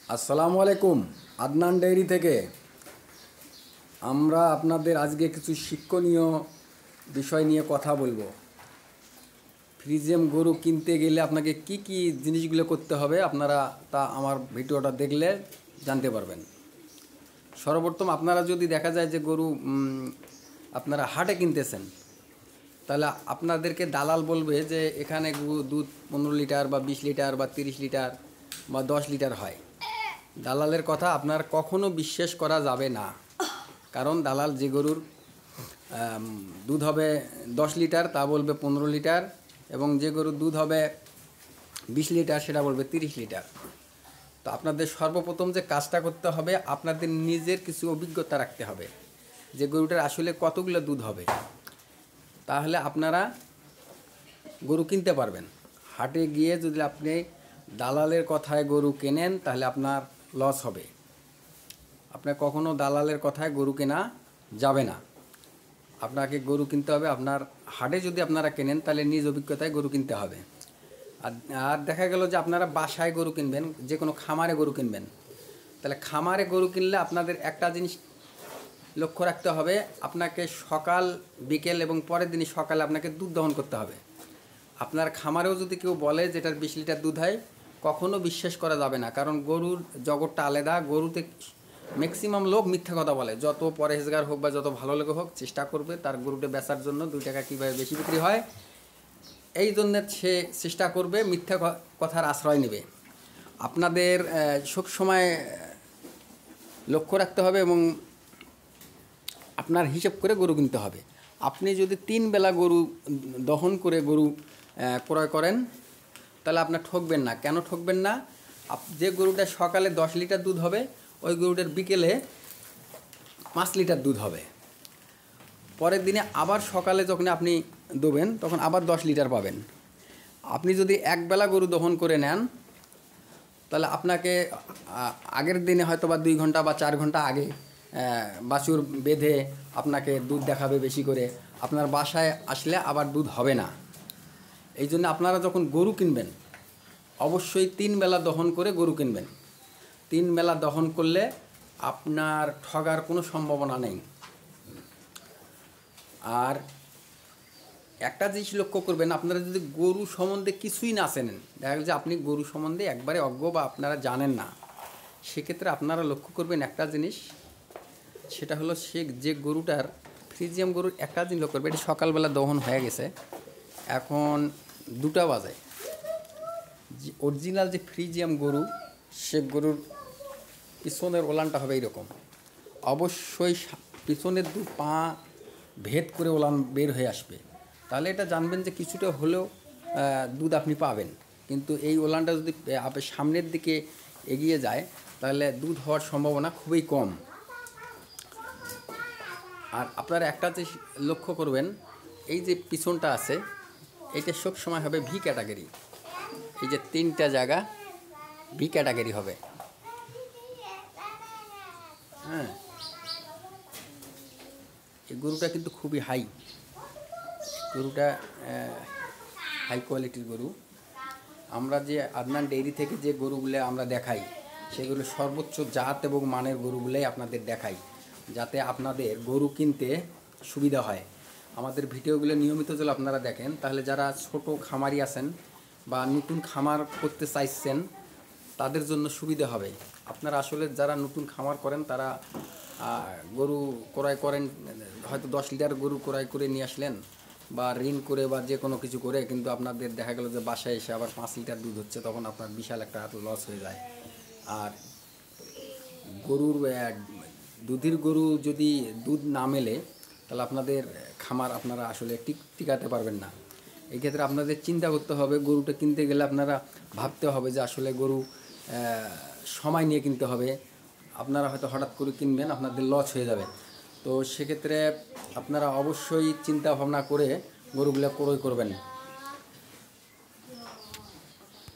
আসসালামু আলাইকুম। আদনান ডেইরি থেকে আমরা আপনাদের আজকে কিছু শিক্ষণীয় বিষয় নিয়ে কথা বলবো। ফ্রিজিয়াম গরু কিনতে গেলে আপনাকে কি কি জিনিসগুলো করতে হবে আপনারা তা আমার ভিডিওটা দেখলে জানতে পারবেন। সর্বপ্রথম আপনারা যদি দেখা যায় যে গরু আপনারা হাটে কিনতেছেন, তাহলে আপনাদেরকে দালাল বলবে যে এখানে দুধ 15 লিটার বা 20 লিটার বা 30 লিটার বা 10 লিটার হয়। দালালের কথা আপনার কখনো বিশ্বাস করা যাবে না, কারণ দালাল যে গরুর দুধ হবে 10 লিটার তা বলবে 15 লিটার, এবং যে গরুর দুধ হবে 20 লিটার সেটা বলবে 30 লিটার। তো আপনাদের সর্বপ্রথম যে কাজটা করতে হবে, আপনাদের নিজের কিছু অভিজ্ঞতা রাখতে হবে যে গরুটার আসলে কতগুলো দুধ হবে, তাহলে আপনারা গরু কিনতে পারবেন। হাটে গিয়ে যদি আপনি দালালের কথায় গরু কেনেন তাহলে আপনার লস হবে। আপনার কখনো দালালের কথায় গরু কেনা যাবে না। আপনাকে গরু কিনতে হবে আপনার হাটে, যদি আপনারা কেনেন তাহলে নিজ অভিজ্ঞতায় গরু কিনতে হবে। আর দেখা গেল যে আপনারা বাসায় গরু কিনবেন, যে কোনো খামারে গরু কিনবেন, তাহলে খামারে গরু কিনলে আপনাদের একটা জিনিস লক্ষ্য রাখতে হবে, আপনাকে সকাল বিকেল এবং পরের দিনই সকালে আপনাকে দুধ দহন করতে হবে। আপনার খামারেও যদি কেউ বলে যে এটার 20 লিটার দুধ হয়, কখনো বিশ্বাস করা যাবে না, কারণ গরুর জগৎটা আলাদা। গরুতে ম্যাক্সিমাম লোক মিথ্যা কথা বলে, যত পরহেজগার হোক বা যত ভালো লোক হোক চেষ্টা করবে তার গরুটা বেচার জন্য 2 টাকা কীভাবে বেশি বিক্রি হয়, এই জন্যে সে চেষ্টা করবে, মিথ্যা কথার আশ্রয় নেবে। আপনাদের সবসময় লক্ষ্য রাখতে হবে এবং আপনার হিসেব করে গরু কিনতে হবে। আপনি যদি 3 বেলা গরু দহন করে গরু ক্রয় করেন তাহলে আপনার ঠকবেন না। কেন ঠকবেন না? যে গরুটা সকালে 10 লিটার দুধ হবে, ওই গরুটার বিকেলে 5 লিটার দুধ হবে। পরের দিনে আবার সকালে যখন আপনি দেবেন তখন আবার 10 লিটার পাবেন। আপনি যদি একবেলা গরু দহন করে নেন তাহলে আপনাকে আগের দিনে হয়তো বা 2 ঘন্টা বা 4 ঘন্টা আগে বাছুর বেঁধে আপনাকে দুধ দেখাবে বেশি করে, আপনার বাসায় আসলে আবার দুধ হবে না। এই জন্য আপনারা যখন গরু কিনবেন অবশ্যই 3 বেলা দহন করে গরু কিনবেন। 3 বেলা দহন করলে আপনার ঠগার কোনো সম্ভাবনা নেই। আর একটা জিনিস লক্ষ্য করবেন, আপনারা যদি গরু সম্বন্ধে কিছুই না চেনেন, দেখা গেল যে আপনি গরু সম্বন্ধে একবারে অজ্ঞ বা আপনারা জানেন না, সেক্ষেত্রে আপনারা লক্ষ্য করবেন একটা জিনিস, সেটা হলো যে গরুটার ফ্রিজিয়াম গরুর একটা জিনিস লক্ষ্য করবে, এটা সকালবেলা দহন হয়ে গেছে, এখন 2টা বাজে, যে অরিজিনাল যে ফ্রিজিয়াম গরু সে গরুর পিছনের ওলানটা হবে এইরকম। অবশ্যই পিছনের 2 পা ভেদ করে ওলান বের হয়ে আসবে, তাহলে এটা জানবেন যে কিছুটা হলেও দুধ আপনি পাবেন। কিন্তু এই ওলানটা যদি আপনার সামনের দিকে এগিয়ে যায় তাহলে দুধ হওয়ার সম্ভাবনা খুবই কম। আর আপনারা একটা যে লক্ষ্য করবেন, এই যে পিছনটা আছে এটা সব সময় হবে ভি ক্যাটাগরি। এই যে 3টা জায়গা ভি ক্যাটাগরি হবে। হ্যাঁ, এই গরুটা কিন্তু খুবই গরুটা হাই কোয়ালিটির গরু। আমরা যে আদনান ডেইরি থেকে যে গরুগুলো আমরা দেখাই সেগুলো সর্বোচ্চ জাত এবং মানের গরুগুলোই আপনাদের দেখাই, যাতে আপনাদের গরু কিনতে সুবিধা হয়। আমাদের ভিডিওগুলো নিয়মিত যদি আপনারা দেখেন তাহলে যারা ছোট খামারি আছেন বা নতুন খামার করতে চাইছেন তাদের জন্য সুবিধা হবে। আপনারা আসলে যারা নতুন খামার করেন তারা গরু ক্রয় করেন, হয়তো 10 লিটার গরু ক্রয় করে নিয়ে আসলেন বা ঋণ করে বা যে কোনো কিছু করে, কিন্তু আপনাদের দেখা গেল যে বাসায় এসে আবার 5 লিটার দুধ হচ্ছে, তখন আপনার বিশাল একটা লস হয়ে যায়। আর গরুর দুধের গরু যদি দুধ না মেলে তাহলে আপনাদের খামার আপনারা আসলে টিকাতে পারবেন না। এই ক্ষেত্রে আপনাদের চিন্তা করতে হবে, গরুটা কিনতে গেলে আপনারা ভাবতে হবে যে আসলে গরু সময় নিয়ে কিনতে হবে। আপনারা হয়তো হঠাৎ করে কিনবেন, আপনাদের লস হয়ে যাবে। তো সেক্ষেত্রে আপনারা অবশ্যই চিন্তা ভাবনা করে গরুগুলো ক্রয় করবেন।